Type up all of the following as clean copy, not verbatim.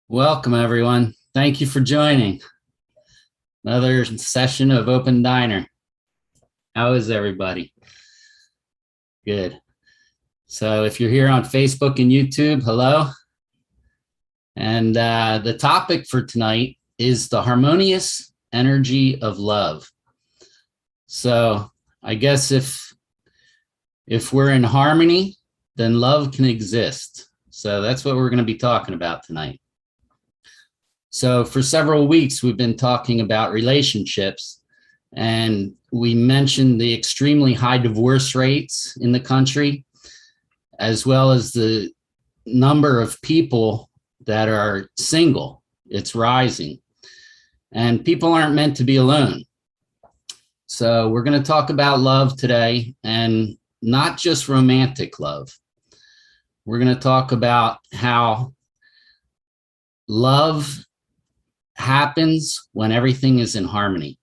Welcome, everyone. Thank you for joining another session of Open Diner. How is everybody? Good. So if you're here on Facebook and YouTube, hello. And the topic for tonight is the harmonious energy of love. So I guess if we're in harmony, then love can exist. So that's what we're going to be talking about tonight. So for several weeks, we've been talking about relationships, and we mentioned the extremely high divorce rates in the country, as well as the number of people that are single. It's rising, and people aren't meant to be alone. So we're going to talk about love today, and not just romantic love. We're going to talk about how love happens when everything is in harmony,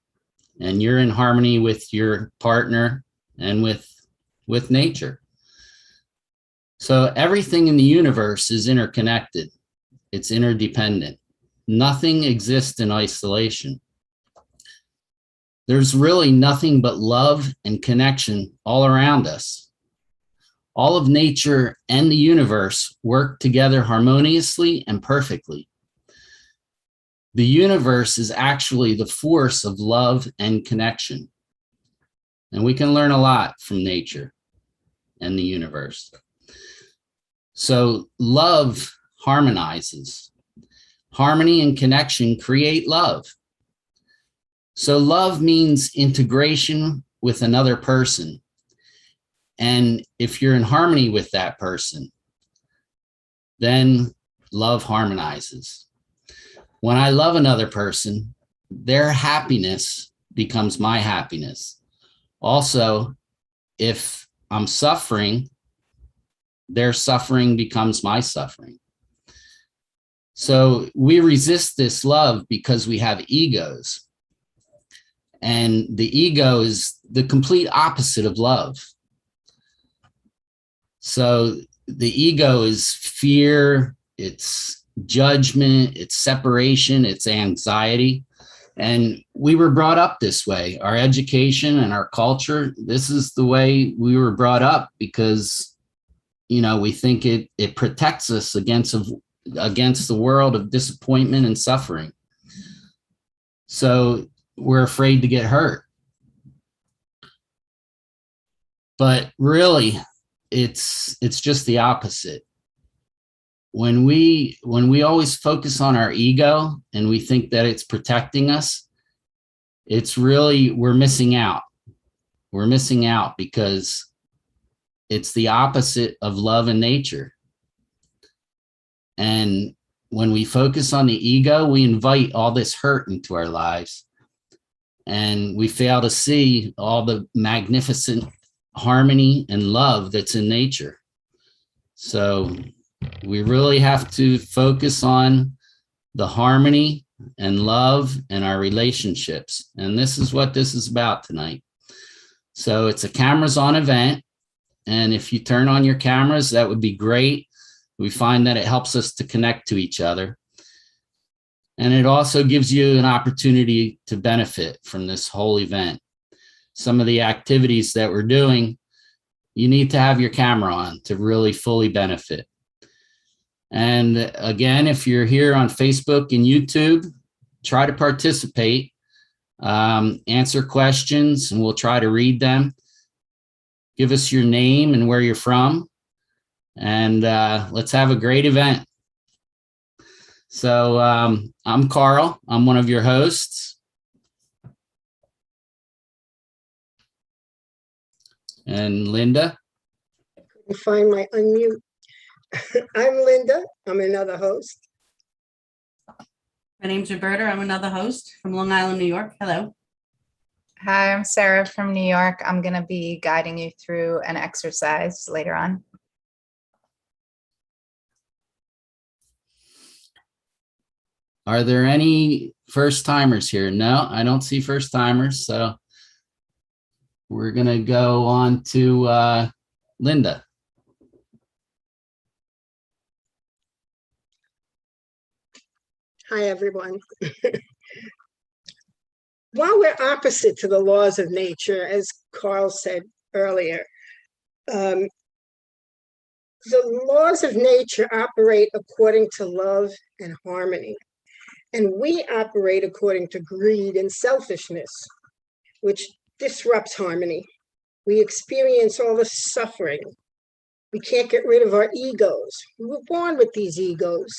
and you're in harmony with your partner and with nature. So everything in the universe is interconnected. It's interdependent. Nothing exists in isolation. There's really nothing but love and connection all around us. All of nature and the universe work together harmoniously and perfectly. The universe is actually the force of love and connection. And we can learn a lot from nature and the universe. So love harmonizes. Harmony and connection create love. So love means integration with another person. And if you're in harmony with that person, then love harmonizes. When I love another person, their happiness becomes my happiness. Also, if I'm suffering, their suffering becomes my suffering. So we resist this love because we have egos. And the ego is the complete opposite of love. So the ego is fear, it's judgment, it's separation, it's anxiety. And we were brought up this way. Our education and our culture, this is the way we were brought up because, we think it protects us against the world of disappointment and suffering. So we're afraid to get hurt. But really, it's just the opposite. When we always focus on our ego and we think that it's protecting us, we're missing out. We're missing out because it's the opposite of love and nature. And when we focus on the ego, we invite all this hurt into our lives, and we fail to see all the magnificent harmony and love that's in nature. So we really have to focus on the harmony and love and our relationships. And this is what this is about tonight. So it's a cameras on event. And if you turn on your cameras, that would be great. We find that it helps us to connect to each other. And it also gives you an opportunity to benefit from this whole event. Some of the activities that we're doing, you need to have your camera on to really fully benefit. And again, if you're here on Facebook and YouTube, try to participate, answer questions, and we'll try to read them. Give us your name and where you're from, and let's have a great event. So I'm Carl. I'm one of your hosts. And Linda? I couldn't find my unmute. I'm Linda. I'm another host. My name's Roberta. I'm another host from Long Island, New York. Hello. Hi, I'm Sarah from New York. I'm going to be guiding you through an exercise later on. Are there any first timers here? No, I don't see first timers. So we're going to go on to Linda. Hi, everyone. While we're opposite to the laws of nature, as Carl said earlier, the laws of nature operate according to love and harmony, and we operate according to greed and selfishness, which disrupts harmony. We experience all the suffering. We can't get rid of our egos. We were born with these egos,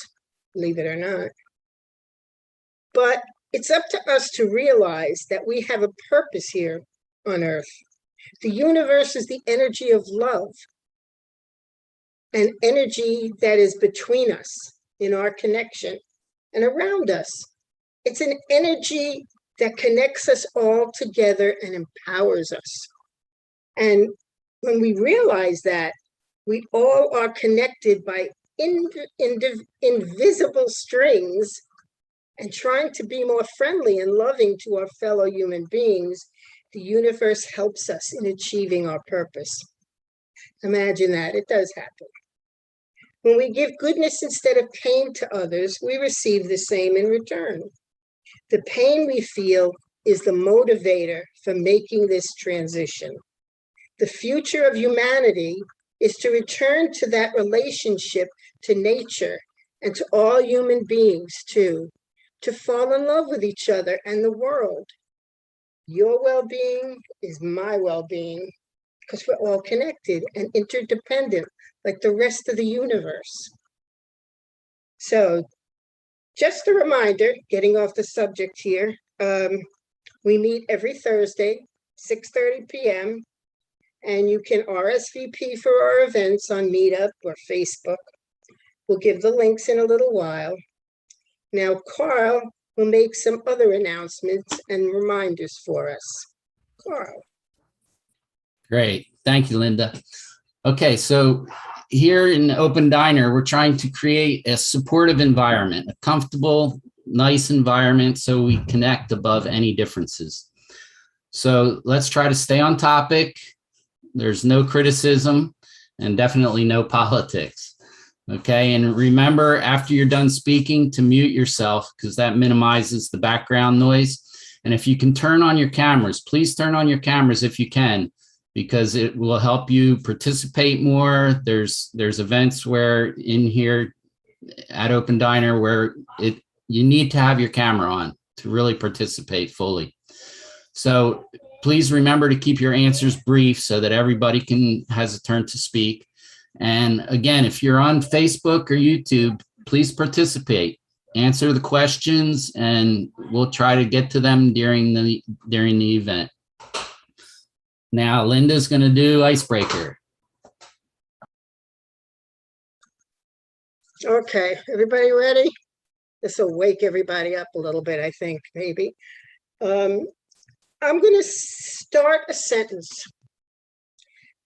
believe it or not. But it's up to us to realize that we have a purpose here on Earth. The universe is the energy of love, an energy that is between us in our connection and around us. It's an energy that connects us all together and empowers us. And when we realize that, we all are connected by invisible strings, and trying to be more friendly and loving to our fellow human beings, the universe helps us in achieving our purpose. Imagine that, it does happen. When we give goodness instead of pain to others, we receive the same in return. The pain we feel is the motivator for making this transition. The future of humanity is to return to that relationship to nature and to all human beings too, to fall in love with each other and the world. Your well-being is my well-being, because we're all connected and interdependent like the rest of the universe. So just a reminder, getting off the subject here, we meet every Thursday, 6:30 p.m., and you can RSVP for our events on Meetup or Facebook. We'll give the links in a little while. Now, Carl will make some other announcements and reminders for us. Carl. Great. Thank you, Linda. Okay, so here in Open Diner, we're trying to create a supportive environment, a comfortable, nice environment so we connect above any differences. So let's try to stay on topic. There's no criticism and definitely no politics. Okay, and remember after you're done speaking to mute yourself because that minimizes the background noise. And if you can turn on your cameras, please turn on your cameras if you can, because it will help you participate more. There's events where in here at Open Diner where you need to have your camera on to really participate fully. So please remember to keep your answers brief so that everybody has a turn to speak. And again, if you're on Facebook or YouTube, please participate, answer the questions, and we'll try to get to them during the event. Now, Linda's going to do icebreaker. Okay, everybody ready? This will wake everybody up a little bit, I think, maybe. I'm going to start a sentence,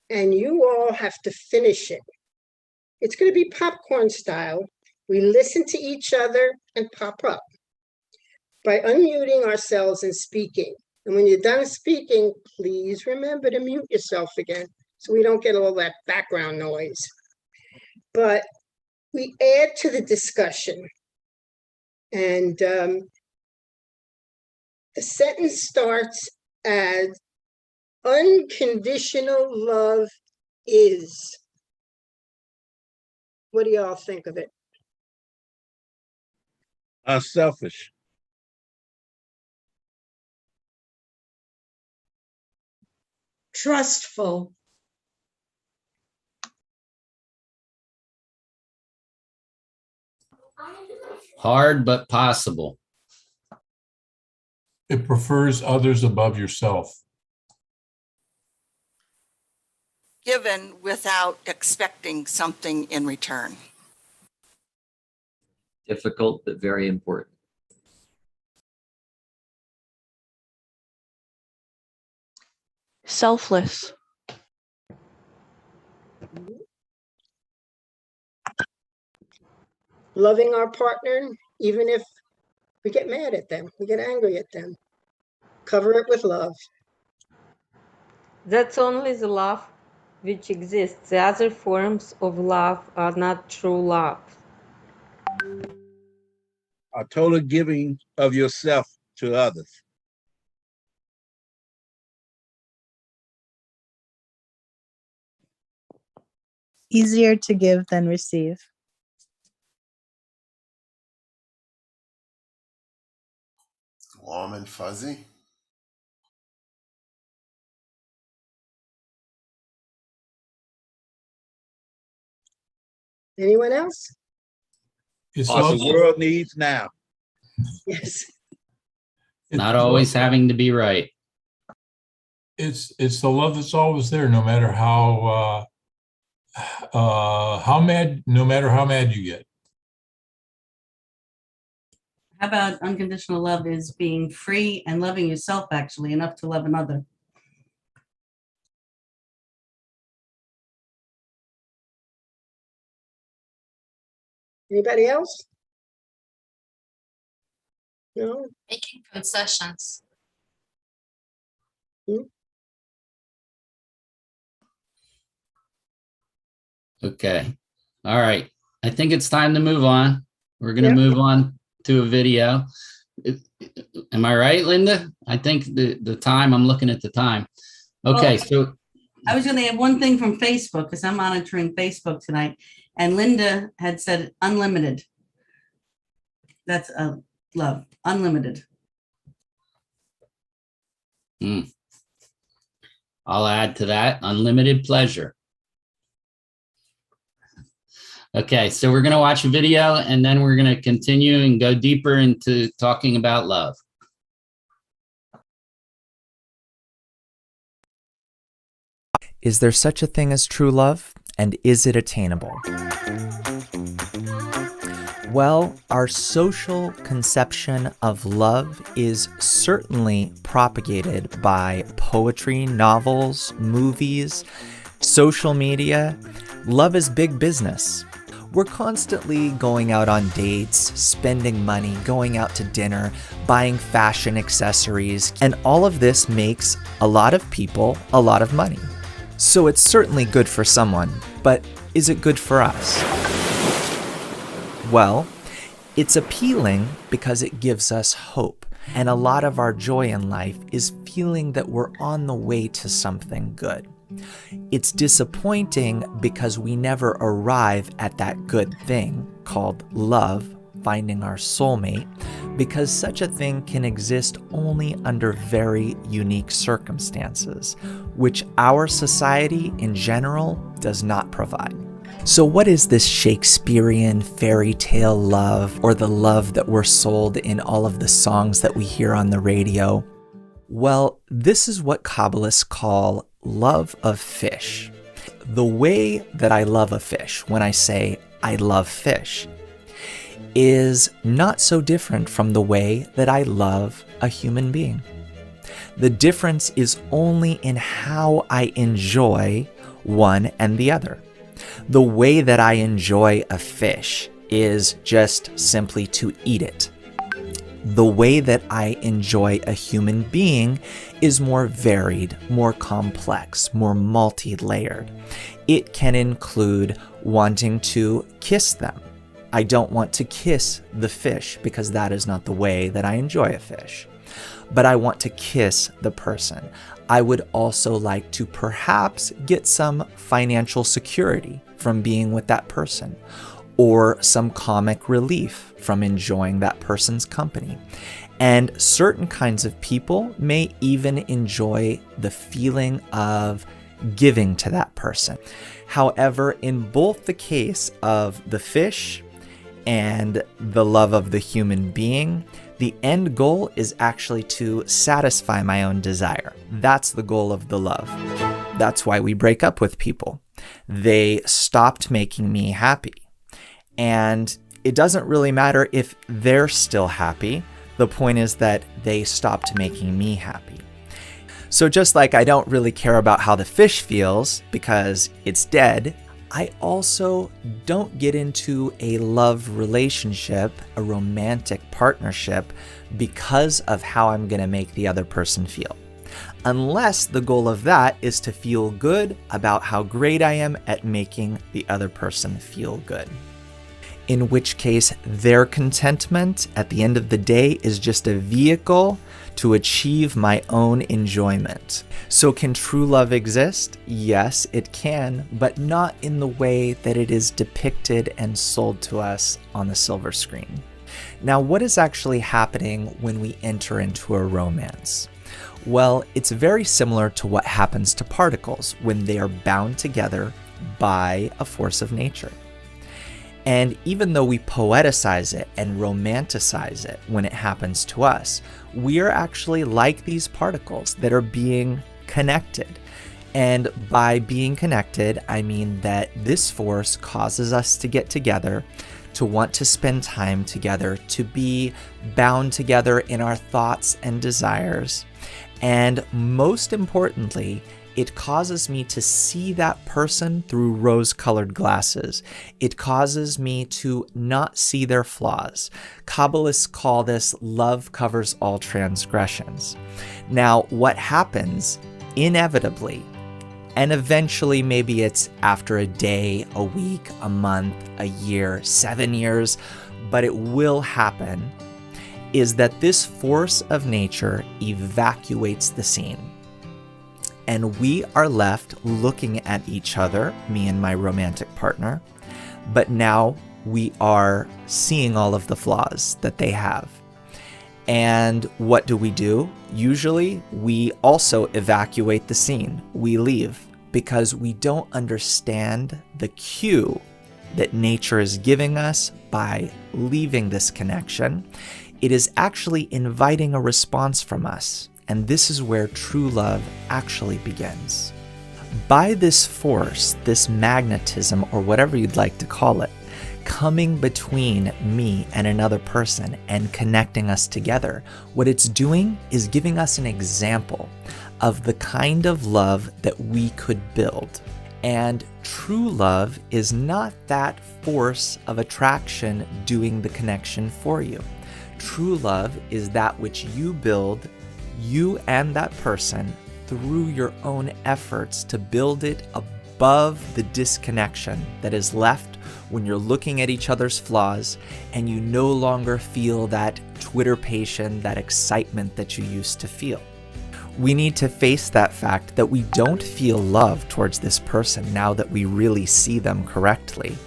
and you all have to finish it. It's going to be popcorn style. We listen to each other and pop up by unmuting ourselves and speaking. And when you're done speaking, please remember to mute yourself again so we don't get all that background noise. But we add to the discussion. And the sentence starts as unconditional love is. What do y'all think of it? Selfish. Trustful. Hard but possible. It prefers others above yourself. Given without expecting something in return. Difficult, but very important. Selfless. Loving our partner, even if we get mad at them, we get angry at them. Cover it with love. That's only the love which exists. The other forms of love are not true love. a total giving of yourself to others. Easier to give than receive. Warm and fuzzy. Anyone else? It's What love. the world needs now. Yes. Not always having to be right. It's the love that's always there, no matter how mad, no matter how mad you get. How about unconditional love is being free and loving yourself actually enough to love another? Anybody else? No? Making concessions. Okay. All right. I think it's time to move on. We're going to Yep. move on to a video. Am I right, Linda? I think the time, I'm looking at the time. Okay. Oh. So I was going to add one thing from Facebook because I'm monitoring Facebook tonight, and Linda had said unlimited. That's love, unlimited. I'll add to that, unlimited pleasure. Okay, so we're going to watch a video and then we're going to continue and go deeper into talking about love. Is there such a thing as true love? And is it attainable? Well, our social conception of love is certainly propagated by poetry, novels, movies, social media. Love is big business. We're constantly going out on dates, spending money, going out to dinner, buying fashion accessories, and all of this makes a lot of people a lot of money. So it's certainly good for someone, but is it good for us? Well, it's appealing because it gives us hope, and a lot of our joy in life is feeling that we're on the way to something good. It's disappointing because we never arrive at that good thing called love, finding our soulmate, because such a thing can exist only under very unique circumstances, which our society in general does not provide. So what is this Shakespearean fairy tale love, or the love that we're sold in all of the songs that we hear on the radio? Well, this is what Kabbalists call love of fish. The way that I love a fish, when I say I love fish, is not so different from the way that I love a human being. The difference is only in how I enjoy one and the other. The way that I enjoy a fish is just simply to eat it. The way that I enjoy a human being is more varied, more complex, more multi-layered. It can include wanting to kiss them. I don't want to kiss the fish because that is not the way that I enjoy a fish. But I want to kiss the person. I would also like to perhaps get some financial security from being with that person, or some comic relief from enjoying that person's company. And certain kinds of people may even enjoy the feeling of giving to that person. However, in both the case of the fish and the love of the human being, the end goal is actually to satisfy my own desire. That's the goal of the love. That's why we break up with people. They stopped making me happy. And it doesn't really matter if they're still happy. The point is that they stopped making me happy. So just like I don't really care about how the fish feels because it's dead, I also don't get into a love relationship, a romantic partnership, because of how I'm going to make the other person feel. Unless the goal of that is to feel good about how great I am at making the other person feel good. in which case their contentment at the end of the day is just a vehicle to achieve my own enjoyment. So can true love exist? Yes, it can, but not in the way that it is depicted and sold to us on the silver screen. Now, what is actually happening when we enter into a romance? Well, it's very similar to what happens to particles when they are bound together by a force of nature. And even though we poeticize it and romanticize it when it happens to us, we are actually like these particles that are being connected. And by being connected, I mean that this force causes us to get together, to want to spend time together, to be bound together in our thoughts and desires. And most importantly, it causes me to see that person through rose-colored glasses. It causes me to not see their flaws. Kabbalists call this love covers all transgressions. Now, what happens inevitably, and eventually maybe it's after a day, a week, a month, a year, 7 years, but it will happen, is that this force of nature evacuates the scene. And we are left looking at each other, me and my romantic partner, but now we are seeing all of the flaws that they have. And what do? Usually, we also evacuate the scene. We leave because we don't understand the cue that nature is giving us by leaving this connection. It is actually inviting a response from us. And this is where true love actually begins. By this force, this magnetism, or whatever you'd like to call it, coming between me and another person and connecting us together, what it's doing is giving us an example of the kind of love that we could build. And true love is not that force of attraction doing the connection for you. True love is that which you build, you and that person, through your own efforts to build it above the disconnection that is left when you're looking at each other's flaws and you no longer feel that twitterpation, that excitement that you used to feel. We need to face that fact that we don't feel love towards this person now that we really see them correctly.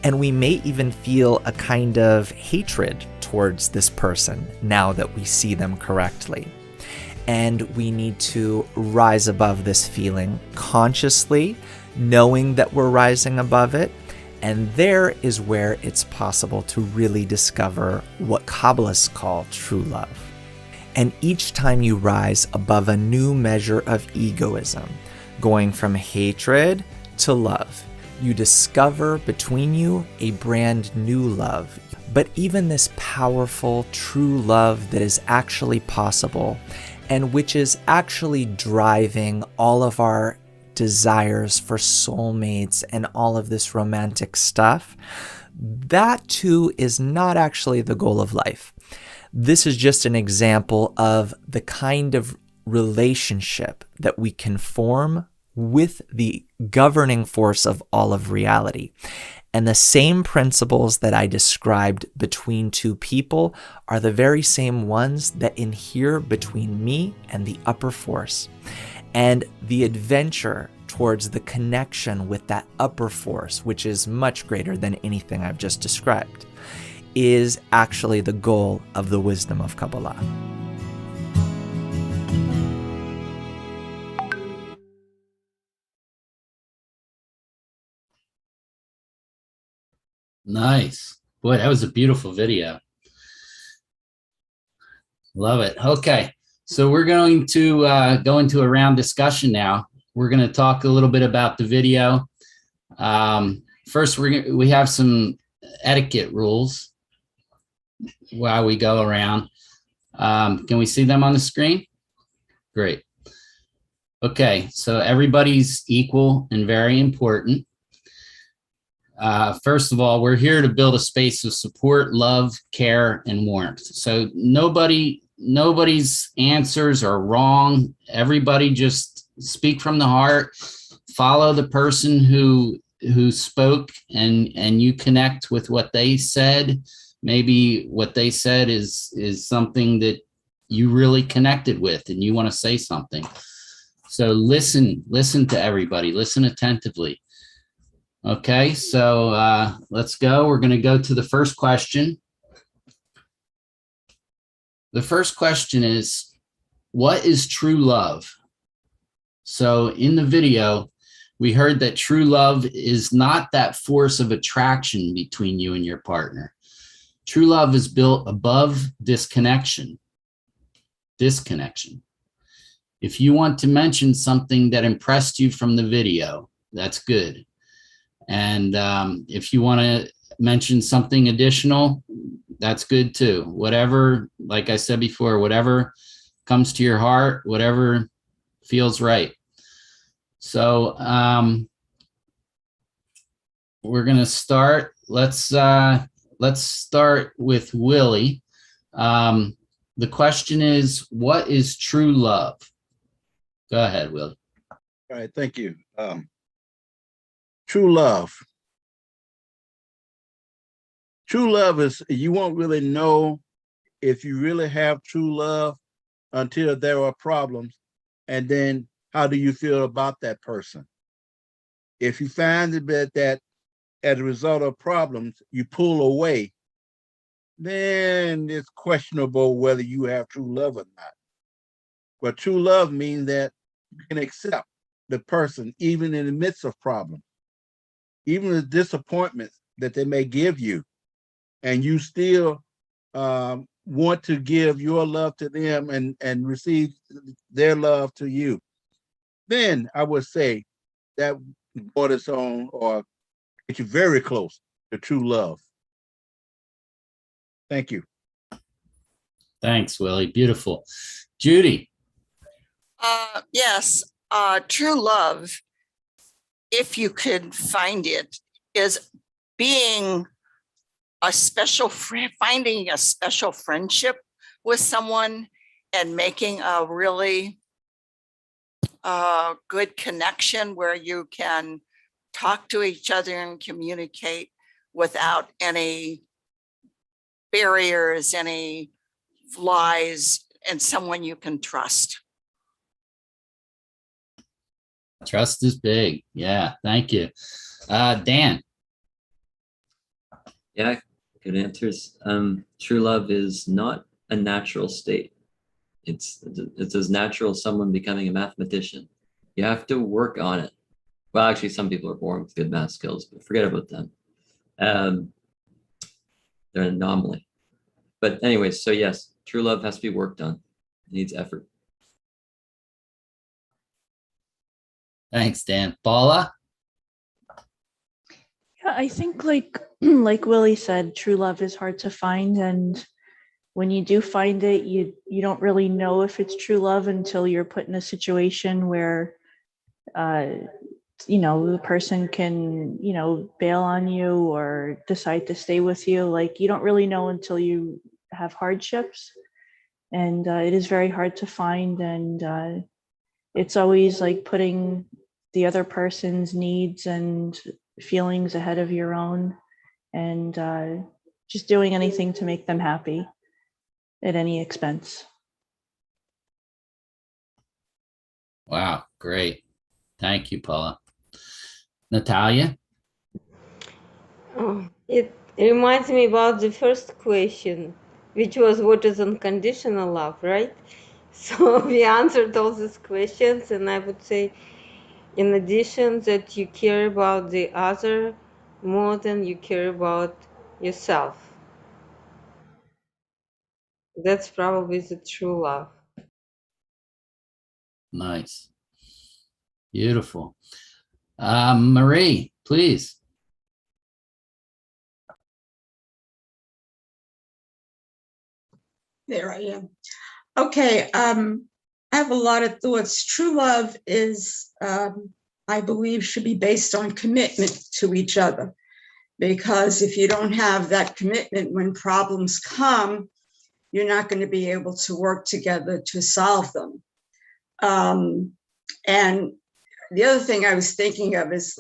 And we may even feel a kind of hatred towards this person now that we see them correctly. And we need to rise above this feeling consciously, knowing that we're rising above it. And there is where it's possible to really discover what Kabbalists call true love. And each time you rise above a new measure of egoism, going from hatred to love, you discover between you a brand new love. But even this powerful, true love that is actually possible, and which is actually driving all of our desires for soulmates and all of this romantic stuff, that too is not actually the goal of life. This is just an example of the kind of relationship that we can form with the governing force of all of reality. And the same principles that I described between two people are the very same ones that inhere between me and the upper force. And the adventure towards the connection with that upper force, which is much greater than anything I've just described, is actually the goal of the wisdom of Kabbalah. Nice. Boy, that was a beautiful video. Love it. Okay. So we're going to go into a round discussion now. We're going to talk a little bit about the video. First, we have some etiquette rules while we go around. Can we see them on the screen? Great. Okay. So everybody's equal and very important. First of all, we're here to build a space of support, love, care, and warmth. So nobody's answers are wrong. Everybody just speak from the heart, follow the person who who spoke and you connect with what they said. Maybe what they said is something that you really connected with and you want to say something. So listen to everybody, listen attentively. Okay, so let's go. We're going to go to the first question. The first question is, what is true love? So in the video, we heard that true love is not that force of attraction between you and your partner. True love is built above disconnection. If you want to mention something that impressed you from the video, that's good. And if you want to mention something additional, that's good too. Whatever, like I said before, whatever comes to your heart, whatever feels right. So we're gonna start. Let's start with Willie. The question is, what is true love? Go ahead, Willie. All right, thank you. True love. True love is, you won't really know if you really have true love until there are problems. And then how do you feel about that person? If you find that as a result of problems, you pull away, then it's questionable whether you have true love or not. But true love means that you can accept the person even in the midst of problems, even the disappointments that they may give you, and you still want to give your love to them and receive their love to you. Then I would say that borders on or get you very close to true love. Thank you. Thanks, Willie. Beautiful. Judy. Yes, true love, if you could find it, is being a special friend, finding a special friendship with someone and making a really good connection where you can talk to each other and communicate without any barriers, any lies, and someone you can trust. Trust is big. Yeah, thank you. Dan. Yeah, good answers. True love is not a natural state. It's as natural as someone becoming a mathematician. You have to work on it. Well, actually, some people are born with good math skills, but forget about them. They're an anomaly. But anyways, so yes, true love has to be worked on. It needs effort. Thanks, Dan. Paula? Yeah, I think like Willie said, true love is hard to find, and when you do find it, you don't really know if it's true love until you're put in a situation where the person can bail on you or decide to stay with you. Like, you don't really know until you have hardships, and it is very hard to find, and it's always like putting the other person's needs and feelings ahead of your own, and just doing anything to make them happy at any expense. Wow, great. Thank you, Paula. Natalia? Oh, it reminds me about the first question, which was what is unconditional love, right? So we answered all these questions, and I would say, in addition, that you care about the other more than you care about yourself. That's probably the true love. Nice. Beautiful. Marie, please. There I am. Okay, I have a lot of thoughts. True love is, I believe, should be based on commitment to each other. Because if you don't have that commitment when problems come, you're not going to be able to work together to solve them. And the other thing I was thinking of is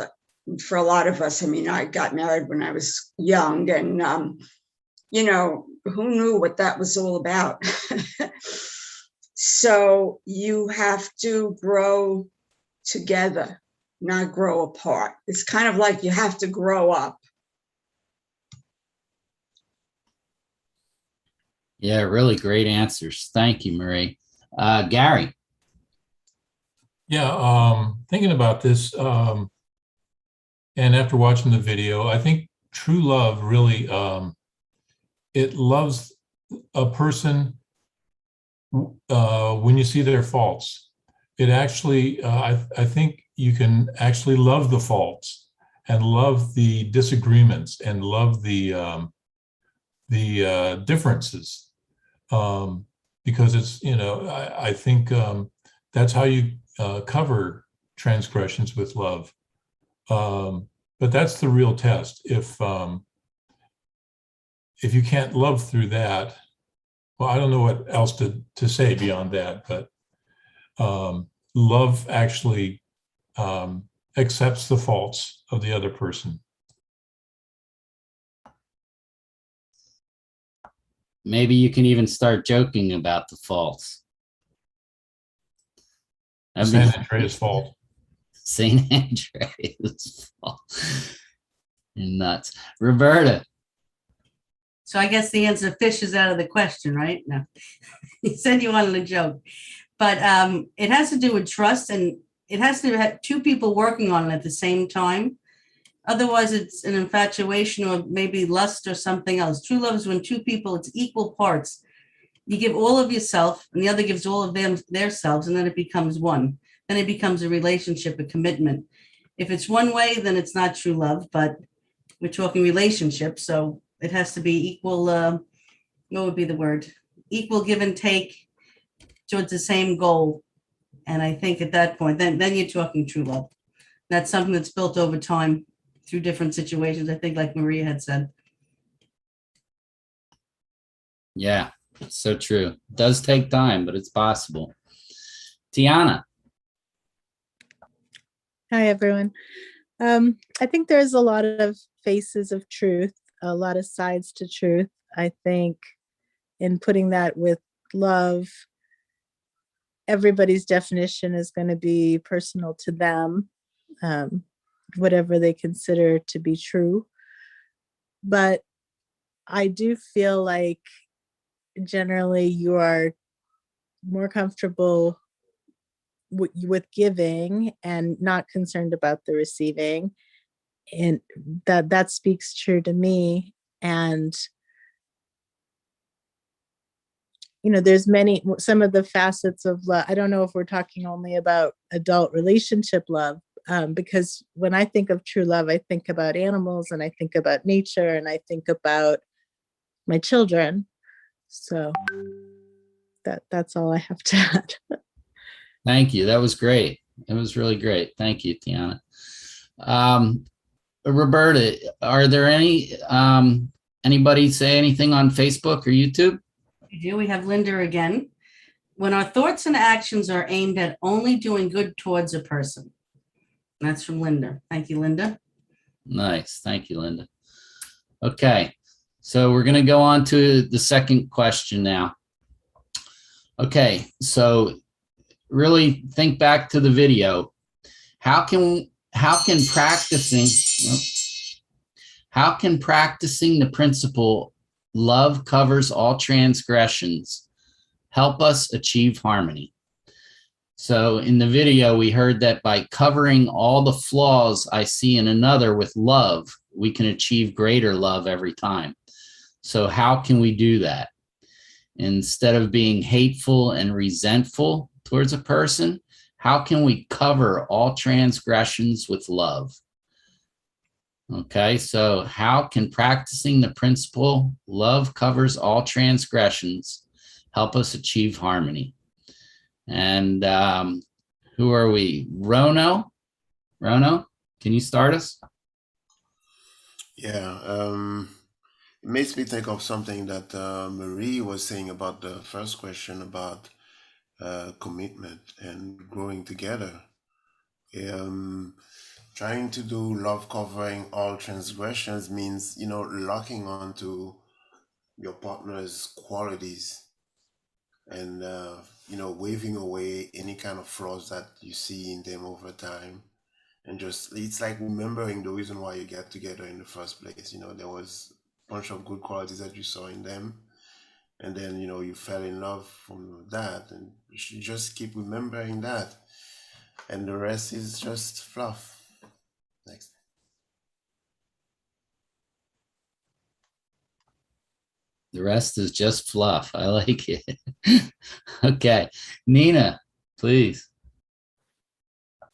for a lot of us. I mean, I got married when I was young, and you know, who knew what that was all about? So you have to grow together, not grow apart. It's kind of like you have to grow up. Yeah, really great answers. Thank you, Marie. Gary. Yeah, thinking about this, and after watching the video, I think true love really, it loves a person when you see their faults. It actually, I think you can actually love the faults and love the disagreements and love the differences, because it's, you know, I think that's how you cover transgressions with love. But that's the real test. If you can't love through that, well, I don't know what else to say beyond that, but love actually accepts the faults of the other person. Maybe you can even start joking about the faults. San Andreas fault. St. Andreas fault. You're nuts. Roberta. So I guess the answer, fish is out of the question, right? No, you said you wanted a joke, but it has to do with trust, and it has to have two people working on it at the same time. Otherwise, it's an infatuation or maybe lust or something else. True love is when two people, it's equal parts. You give all of yourself, and the other gives all of them their selves, and then it becomes one. Then it becomes a relationship, a commitment. If it's one way, then it's not true love, but we're talking relationships, so it has to be equal. What would be the word? Equal give and take towards the same goal. And I think at that point, then you're talking true love. That's something that's built over time through different situations, I think, like Maria had said. Yeah, so true. It does take time, but it's possible. Tiana. Hi, everyone. I think there's a lot of faces of truth, a lot of sides to truth. I think in putting that with love, everybody's definition is going to be personal to them, whatever they consider to be true. But I do feel like generally you are more comfortable with giving and not concerned about the receiving, and that speaks true to me. And you know, there's some of the facets of love. I don't know if we're talking only about adult relationship love, because when I think of true love, I think about animals, and I think about nature, and I think about my children. So that's all I have to add. Thank you. That was great. It was really great. Thank you, Tiana. Roberta, are there anybody say anything on Facebook or YouTube? We do. We have Linda again. When our thoughts and actions are aimed at only doing good towards a person. That's from Linda. Thank you, Linda. Nice. Thank you, Linda. Okay. So we're going to go on to the second question now. Okay. So really think back to the video. How can practicing the principle love covers all transgressions help us achieve harmony? So in the video, we heard that by covering all the flaws I see in another with love, we can achieve greater love every time. So how can we do that? Instead of being hateful and resentful towards a person, how can we cover all transgressions with love? Okay, so how can practicing the principle, love covers all transgressions, help us achieve harmony? And who are we? Rono? Rono, can you start us? Yeah, it makes me think of something that Marie was saying about the first question about commitment and growing together. trying to do love covering all transgressions means, locking onto your partner's qualities and, waving away any kind of flaws that you see in them over time. And just, it's like remembering the reason why you get together in the first place. There was a bunch of good qualities that you saw in them. And then, you fell in love from that. And you should just keep remembering that. And the rest is just fluff. Next. The rest is just fluff. I like it. Okay. Nina, please. I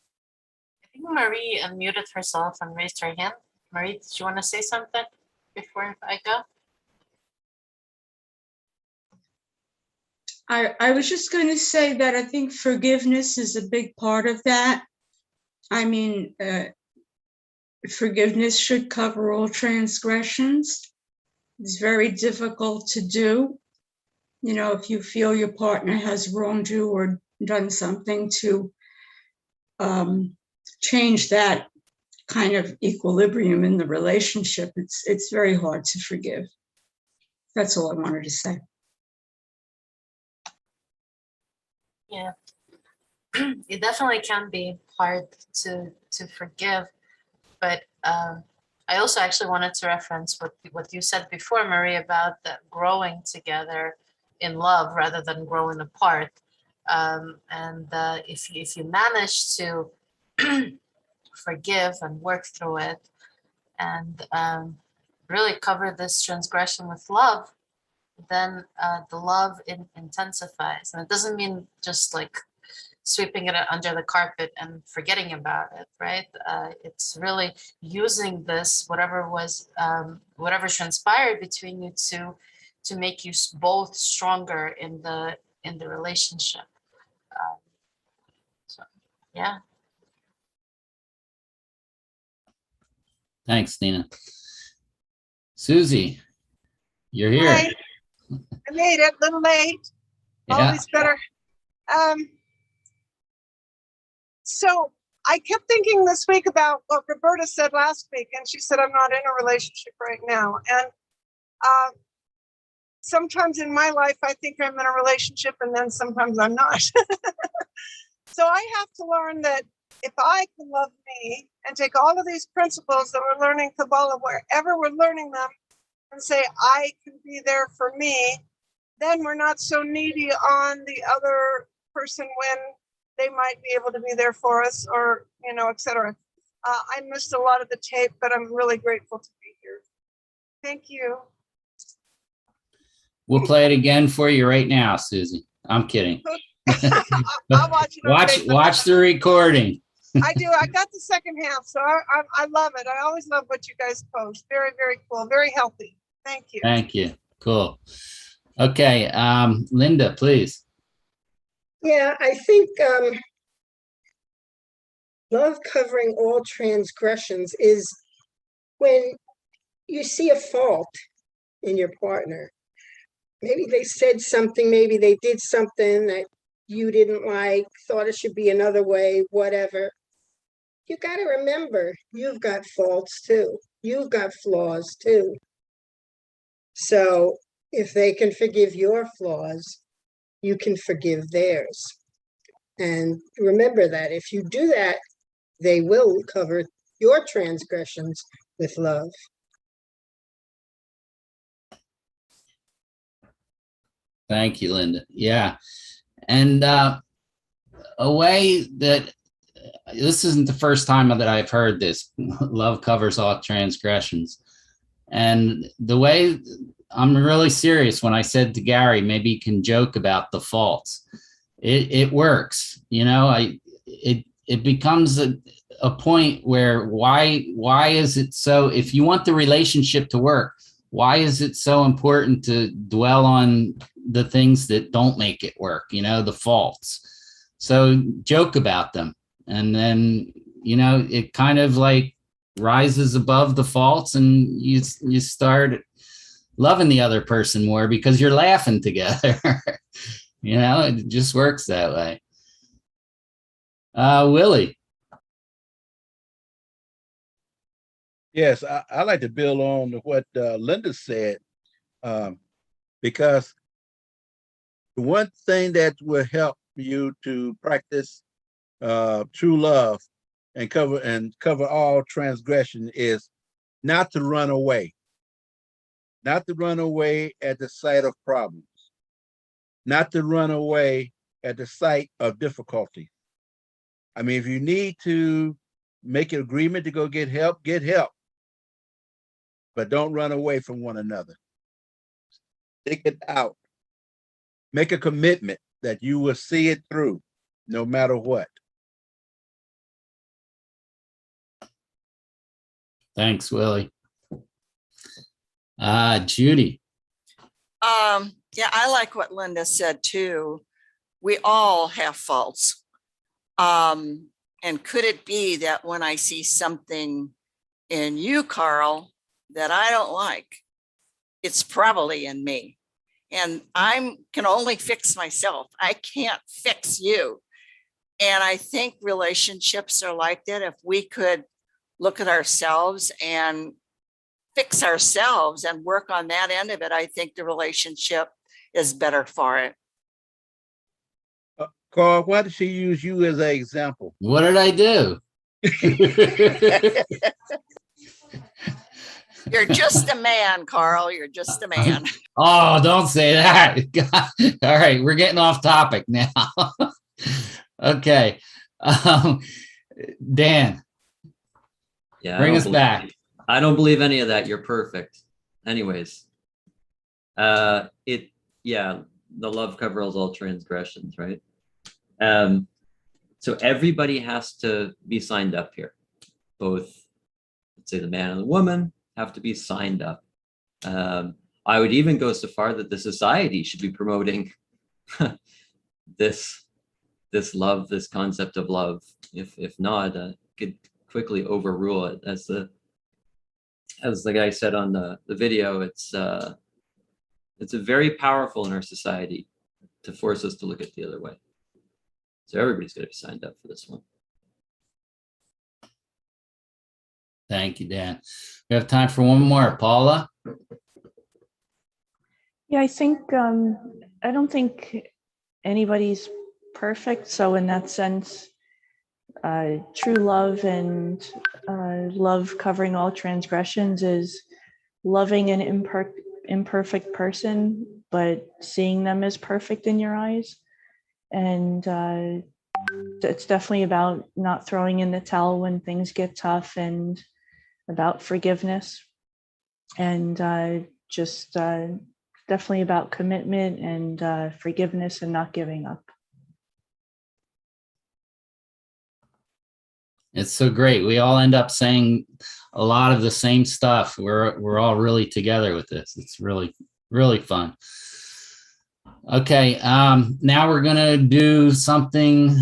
think Marie unmuted herself and raised her hand. Marie, did you want to say something before I go? I was just going to say that I think forgiveness is a big part of that. I mean, forgiveness should cover all transgressions. It's very difficult to do. If you feel your partner has wronged you or done something to change that kind of equilibrium in the relationship, it's very hard to forgive. That's all I wanted to say. Yeah, it definitely can be hard to forgive, but I also actually wanted to reference what you said before, Marie, about that growing together in love rather than growing apart. And if you manage to forgive and work through it and really cover this transgression with love, then the love intensifies. And it doesn't mean just like sweeping it under the carpet and forgetting about it, right? It's really using this, whatever transpired between you two, to make you both stronger in the relationship. So, yeah. Thanks, Nina. Susie, you're here. Hi. I made it, a little late. Yeah. Always better. So I kept thinking this week about what Roberta said last week, and she said, I'm not in a relationship right now. And sometimes in my life, I think I'm in a relationship, and then sometimes I'm not. So I have to learn that if I can love me and take all of these principles that we're learning Kabbalah, wherever we're learning them, and say, I can be there for me, then we're not so needy on the other person when they might be able to be there for us, or, et cetera. I missed a lot of the tape, but I'm really grateful to be here. Thank you. We'll play it again for you right now, Susie. I'm kidding. I'll watch it. Watch the recording. I do. I got the second half, so I love it. I always love what you guys post. Very, very cool. Very healthy. Thank you. Thank you. Cool. Okay, Linda, please. Yeah, I think love covering all transgressions is when you see a fault in your partner. Maybe they said something, maybe they did something that you didn't like, thought it should be another way, whatever. You got to remember, you've got faults too. You've got flaws too. So if they can forgive your flaws, you can forgive theirs. And remember that if you do that, they will cover your transgressions with love. Thank you, Linda. Yeah. And a way that, this isn't the first time that I've heard this, love covers all transgressions. And the way, I'm really serious when I said to Gary, maybe you can joke about the faults. It works, it becomes a point where why is it so, if you want the relationship to work, why is it so important to dwell on the things that don't make it work, the faults? So joke about them. And then, it kind of like rises above the faults, and you start loving the other person more because you're laughing together. It just works that way. Willie. Yes, I like to build on to what Linda said, because the one thing that will help you to practice true love and cover all transgression is not to run away, not to run away at the sight of problems, not to run away at the sight of difficulty. I mean, if you need to make an agreement to go get help, but don't run away from one another. Stick it out. Make a commitment that you will see it through no matter what. Thanks, Willie. Judy. Yeah, I like what Linda said too. We all have faults. And could it be that when I see something in you, Carl, that I don't like, it's probably in me. And I can only fix myself. I can't fix you. And I think relationships are like that. If we could look at ourselves and fix ourselves and work on that end of it, I think the relationship is better for it. Carl, why did she use you as an example? What did I do? You're just a man, Carl. You're just a man. Oh, don't say that. All right, we're getting off topic now. Okay. Dan. Yeah. Bring us back. I don't believe any of that. You're perfect. Anyways. The love covers all transgressions, right? So everybody has to be signed up here. Both, let's say the man and the woman have to be signed up. I would even go so far that the society should be promoting this love, this concept of love. If not, could quickly overrule it. As the guy said on the video, it's very powerful in our society to force us to look at the other way. So everybody's got to be signed up for this one. Thank you, Dan. We have time for one more. Paula? Yeah, I think I don't think anybody's perfect. So in that sense, true love and love covering all transgressions is loving an imperfect person, but seeing them as perfect in your eyes. And it's definitely about not throwing in the towel when things get tough, and about forgiveness, and just definitely about commitment and forgiveness and not giving up. It's so great. We all end up saying a lot of the same stuff. We're all really together with this. It's really, really fun. Okay, now we're gonna do something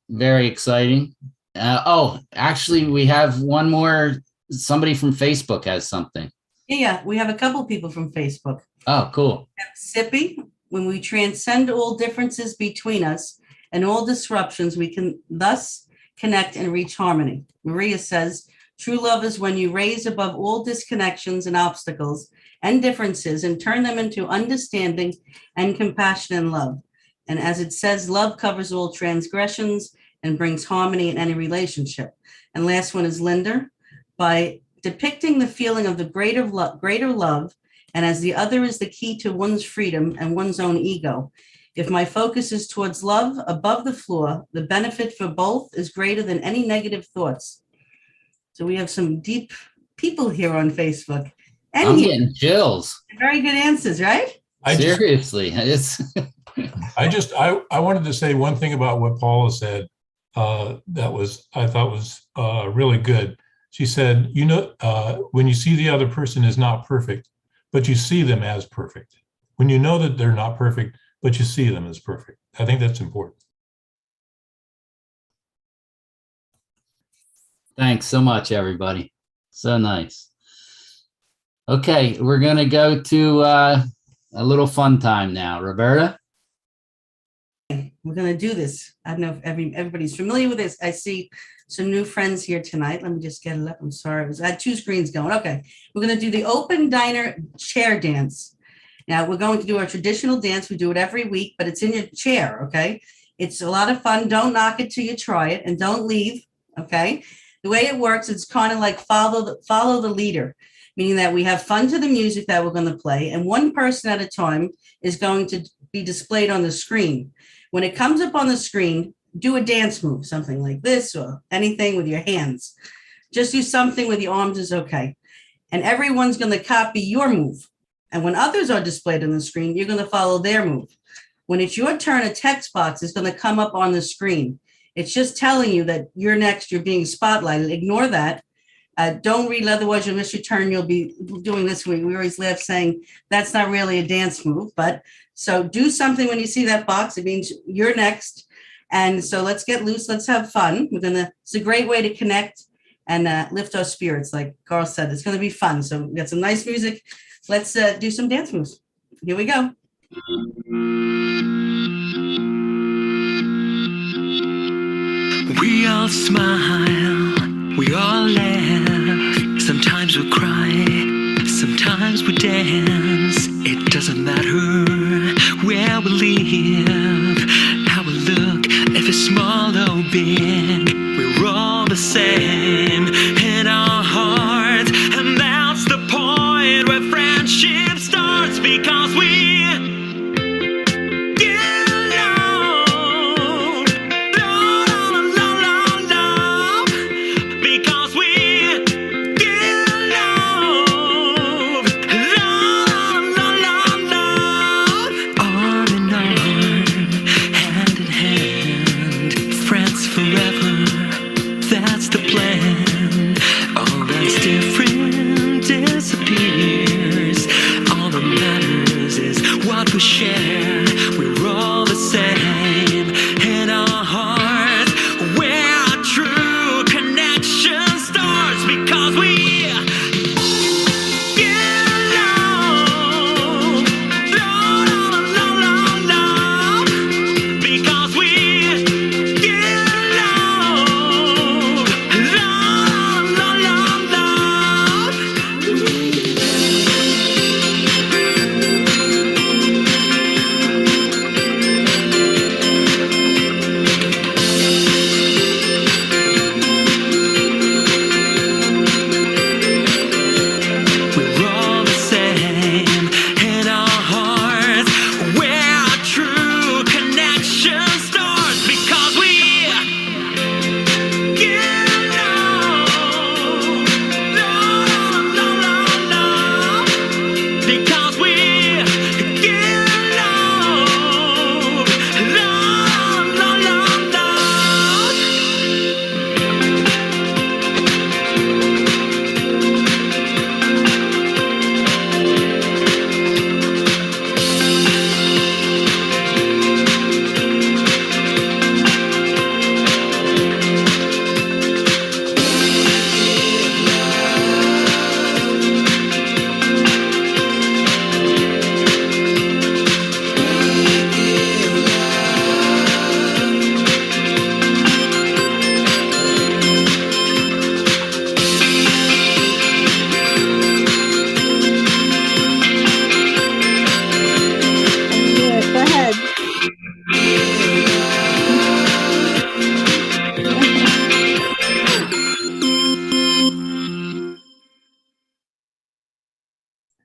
very exciting. Actually, we have one more. Somebody from Facebook has something. Yeah, we have a couple people from Facebook. Oh, cool. Sippy, when we transcend all differences between us and all disruptions, we can thus connect and reach harmony. Maria says, true love is when you raise above all disconnections and obstacles and differences and turn them into understanding and compassion and love. And as it says, love covers all transgressions and brings harmony in any relationship. And last one is Linda. By depicting the feeling of the greater love, and as the other is the key to one's freedom and one's own ego. If my focus is towards love above the floor, the benefit for both is greater than any negative thoughts. So we have some deep people here on Facebook. And I'm getting chills. Very good answers, right? Seriously, I wanted to say one thing about what Paula said that I thought was really good. She said, when you see the other person is not perfect, but you see them as perfect. When you know that they're not perfect, but you see them as perfect. I think that's important. Thanks so much, everybody. So nice. Okay, we're going to go to a little fun time now. Roberta? We're going to do this. I don't know if everybody's familiar with this. I see some new friends here tonight. Let me just get it up. I'm sorry. I had two screens going. Okay. We're going to do the open diner chair dance. Now we're going to do our traditional dance. We do it every week, but it's in your chair. Okay. It's a lot of fun. Don't knock it till you try it, and don't leave. Okay. The way it works, it's kind of like follow the leader, meaning that we have fun to the music that we're going to play, and one person at a time is going to be displayed on the screen. When it comes up on the screen, do a dance move, something like this or anything with your hands. Just do something with your arms is okay. And everyone's going to copy your move. And when others are displayed on the screen, you're going to follow their move. When it's your turn, a text box is going to come up on the screen. It's just telling you that you're next, you're being spotlighted. Ignore that. Don't read, otherwise you'll miss your turn. You'll be doing this. We always laugh saying that's not really a dance move. But so do something when you see that box. It means you're next. And so let's get loose. Let's have fun. It's a great way to connect and lift our spirits. Like Carl said, it's going to be fun. So we got some nice music. Let's do some dance moves. Here we go. We all smile, we all laugh. Sometimes we cry, sometimes we dance. It doesn't matter where we live, how we look, if it's small or big. We're all the same in our hearts, and that's the point where friendship starts, because we share, we're all the same in our hearts, where our true connection starts, because we get along, love, because we get along, love.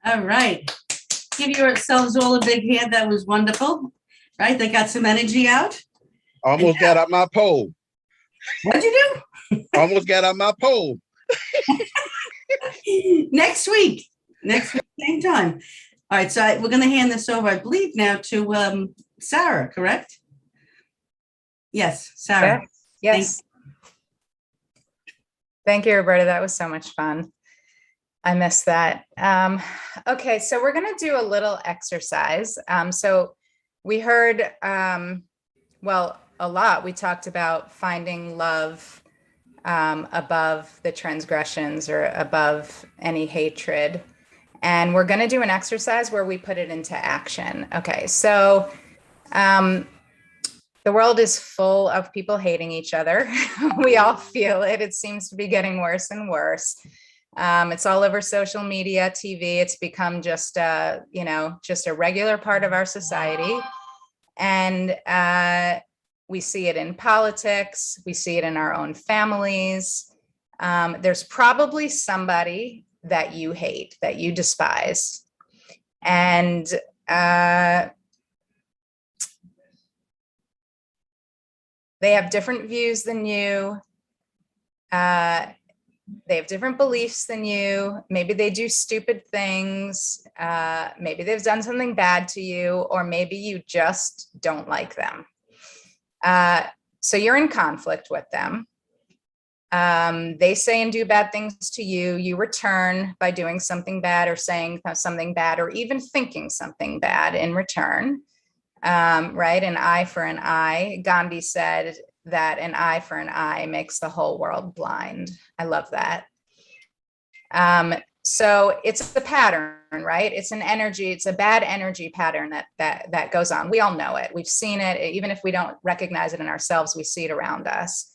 All right. Give yourselves all a big hand. That was wonderful. Right? They got some energy out. Almost got out my pole. What'd you do? Almost got out my pole. Next week, same time. All right. So we're going to hand this over, I believe, now to Sarah, correct? Yes, Sarah. Yes. Thank you, Roberta. That was so much fun. I missed that. Okay, so we're going to do a little exercise. So we heard, well, a lot. We talked about finding love above the transgressions or above any hatred. And we're going to do an exercise where we put it into action. Okay, so The world is full of people hating each other. We all feel it. It seems to be getting worse and worse. It's all over social media, TV. It's become just just a regular part of our society. And we see it in politics. We see it in our own families. There's probably somebody that you hate, that you despise. And they have different views than you. They have different beliefs than you. Maybe they do stupid things. Maybe they've done something bad to you, or maybe you just don't like them. So you're in conflict with them. They say and do bad things to you. You return by doing something bad or saying something bad or even thinking something bad in return. Right? An eye for an eye. Gandhi said that an eye for an eye makes the whole world blind. I love that. So it's the pattern, right? It's an energy, it's a bad energy pattern that goes on. We all know it. We've seen it. Even if we don't recognize it in ourselves, we see it around us.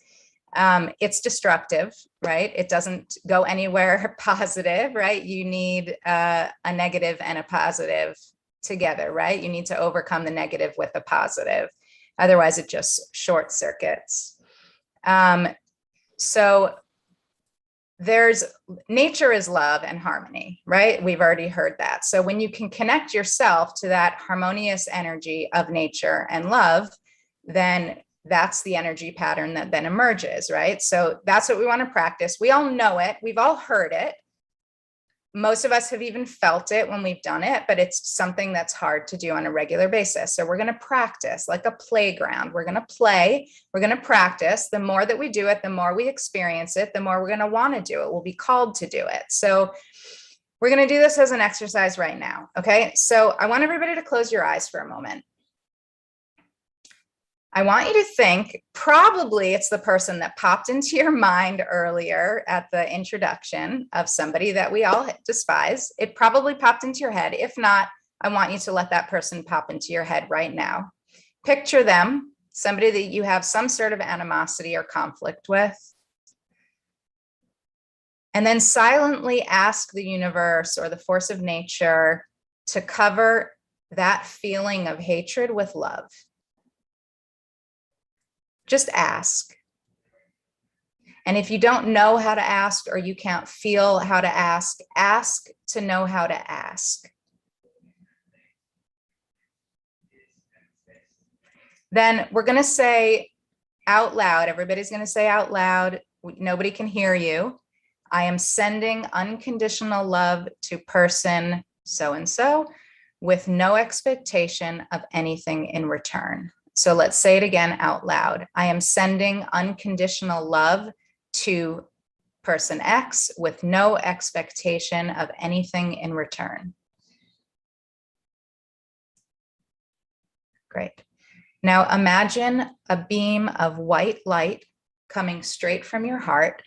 It's destructive, right? It doesn't go anywhere positive, right? You need a negative and a positive together, right? You need to overcome the negative with a positive. Otherwise, it just short circuits. So there's nature is love and harmony, right? We've already heard that. So when you can connect yourself to that harmonious energy of nature and love, then that's the energy pattern that then emerges, right? So that's what we want to practice. We all know it. We've all heard it. Most of us have even felt it when we've done it, but it's something that's hard to do on a regular basis. So we're going to practice like a playground. We're going to play, we're going to practice. The more that we do it, the more we experience it, the more we're going to want to do it. We'll be called to do it. So we're going to do this as an exercise right now. Okay. So I want everybody to close your eyes for a moment. I want you to think, probably it's the person that popped into your mind earlier at the introduction of somebody that we all despise. It probably popped into your head. If not, I want you to let that person pop into your head right now. Picture them, somebody that you have some sort of animosity or conflict with. And then silently ask the universe or the force of nature to cover that feeling of hatred with love. Just ask. And if you don't know how to ask or you can't feel how to ask to know how to ask. Then we're going to say out loud, everybody's going to say out loud, nobody can hear you. I am sending unconditional love to person so-and-so with no expectation of anything in return. So let's say it again out loud. I am sending unconditional love to person X with no expectation of anything in return. Great. Now imagine a beam of white light coming straight from your heart.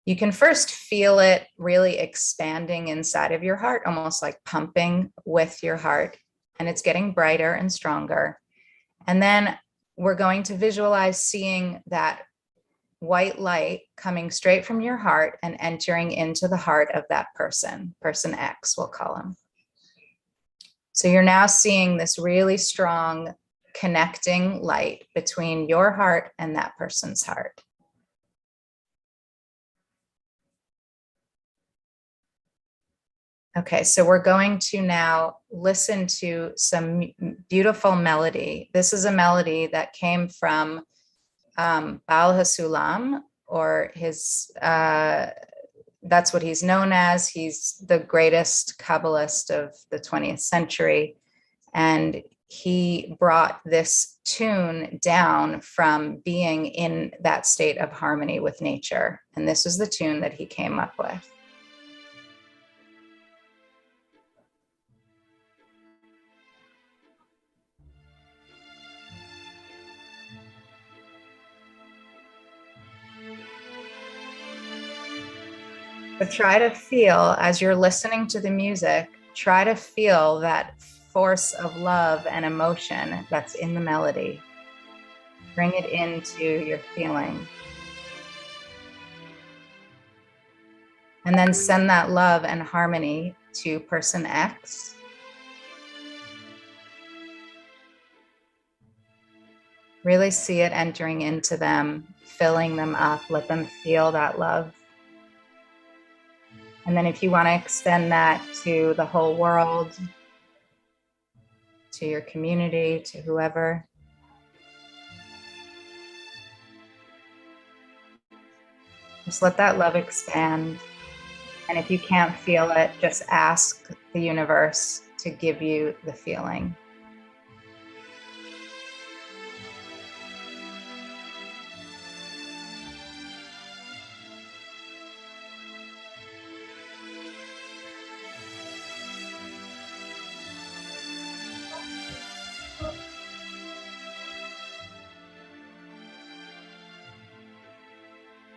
You can first feel it really expanding inside of your heart, almost like pumping with your heart, and it's getting brighter and stronger. And then we're going to visualize seeing that white light coming straight from your heart and entering into the heart of that person, person X, we'll call him. So you're now seeing this really strong connecting light between your heart and that person's heart. Okay, so we're going to now listen to some beautiful melody. This is a melody that came from Baal HaSulam, or his, that's what he's known as. He's the greatest Kabbalist of the 20th century. And he brought this tune down from being in that state of harmony with nature. And this is the tune that he came up with. But try to feel, as you're listening to the music, try to feel that force of love and emotion that's in the melody. Bring it into your feeling. And then send that love and harmony to person X. Really see it entering into them, filling them up, let them feel that love. And then if you want to extend that to the whole world, to your community, to whoever, just let that love expand. And if you can't feel it, just ask the universe to give you the feeling.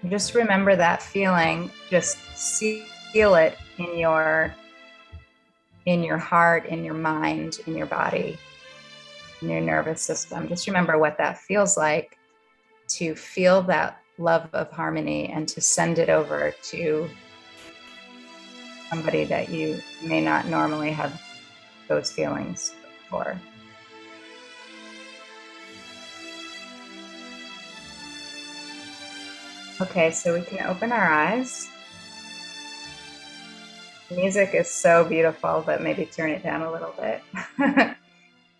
Just remember that feeling. Just feel it in your heart, in your mind, in your body, in your nervous system. Just remember what that feels like to feel that love of harmony and to send it over to somebody that you may not normally have those feelings for. Okay, so we can open our eyes. The music is so beautiful, but maybe turn it down a little bit.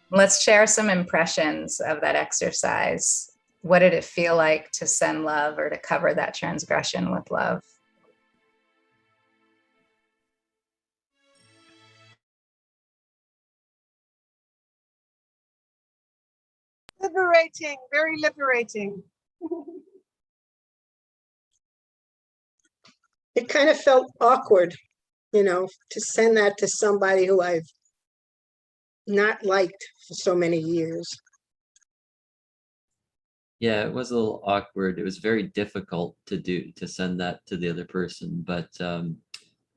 Let's share some impressions of that exercise. What did it feel like to send love or to cover that transgression with love? Liberating, very liberating. It kind of felt awkward, to send that to somebody who I've not liked for so many years. Yeah, it was a little awkward. It was very difficult to send that to the other person. But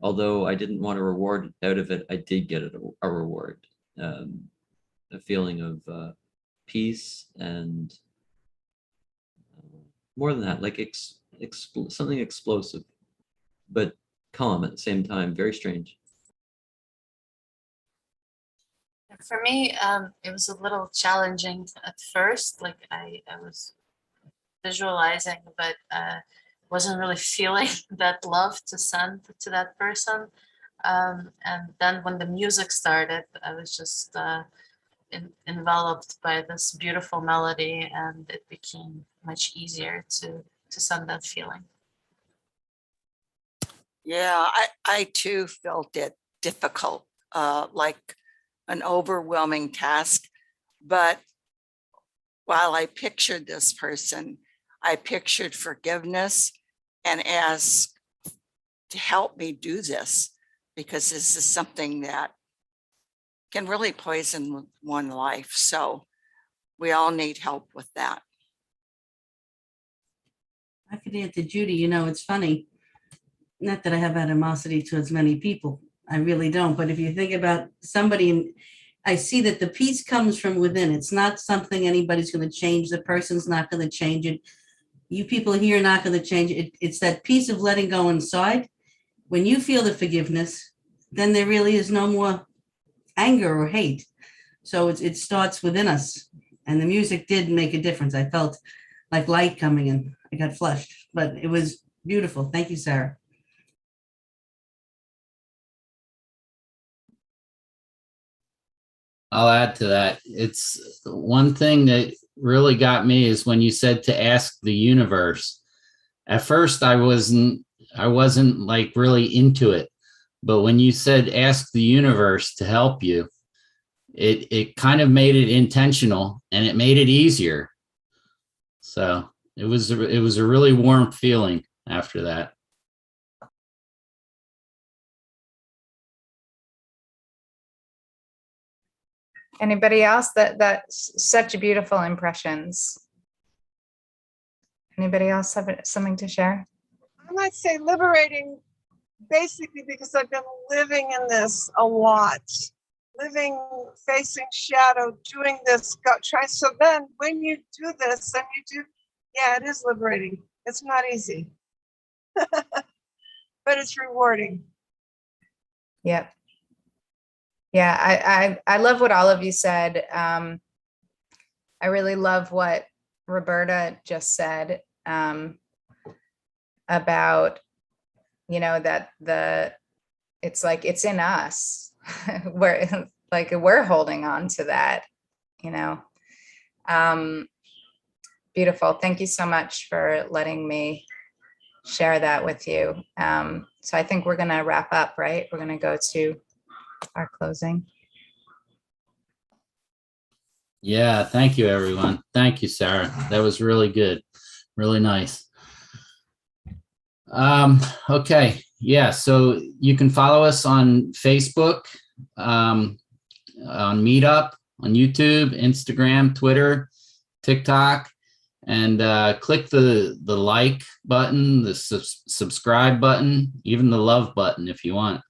although I didn't want a reward out of it, I did get a reward, a feeling of peace and more than that, like something explosive, but calm at the same time. Very strange. For me, it was a little challenging at first. Like I was visualizing, but wasn't really feeling that love to send to that person. And then when the music started, I was just enveloped by this beautiful melody, and it became much easier to send that feeling. Yeah, I too felt it difficult, like an overwhelming task. But while I pictured this person, I pictured forgiveness and asked to help me do this, because this is something that can really poison one life. So we all need help with that. I could add to Judy, it's funny. Not that I have animosity towards many people. I really don't. But if you think about somebody, I see that the peace comes from within. It's not something anybody's going to change. The person's not going to change it. You people here are not going to change it. It's that peace of letting go inside. When you feel the forgiveness, then there really is no more anger or hate. So it starts within us. And the music did make a difference. I felt like light coming in. I got flushed, but it was beautiful. Thank you, Sarah. I'll add to that. It's one thing that really got me is when you said to ask the universe. At first I wasn't like really into it. But when you said ask the universe to help you, it kind of made it intentional and it made it easier. So it was a really warm feeling after that. Anybody else? That's such beautiful impressions. Anybody else have something to share? I might say liberating, basically because I've been living in this a lot. living, facing shadow, doing this, try. So then when you do this and you do, yeah, it is liberating. It's not easy, but it's rewarding. Yep. Yeah, I love what all of you said. I really love what Roberta just said about, that it's like it's in us. we're holding on to that, Beautiful. Thank you so much for letting me share that with you. So I think we're going to wrap up, right? We're going to go to our closing. Yeah, thank you, everyone. Thank you, Sarah. That was really good. Really nice. Okay. Yeah, so you can follow us on Facebook, on Meetup, on YouTube, Instagram, Twitter, TikTok, and click the like button, the subscribe button, even the love button if you want.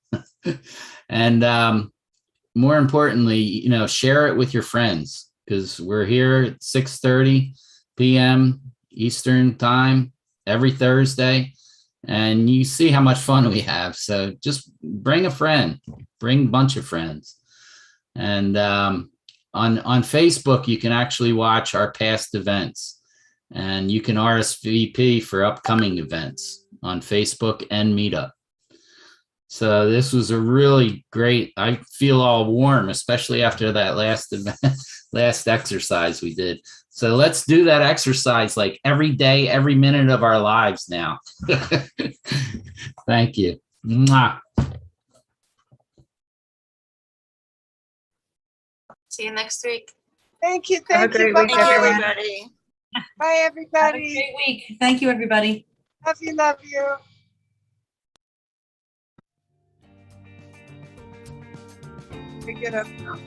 And more importantly, share it with your friends, because we're here at 6:30 p.m. Eastern time every Thursday, and you see how much fun we have. So just bring a friend, bring a bunch of friends. And on Facebook, you can actually watch our past events, and you can RSVP for upcoming events on Facebook and Meetup. So this was a really great, I feel all warm, especially after that last event, last exercise we did. So let's do that exercise like every day, every minute of our lives now. Thank you. Mwah. See you next week. Thank you. Have a Thank you. great week, Thank you, everyone. everybody. Bye, everybody. Great week. Thank you, everybody. Love you. Love you. Pick it up now.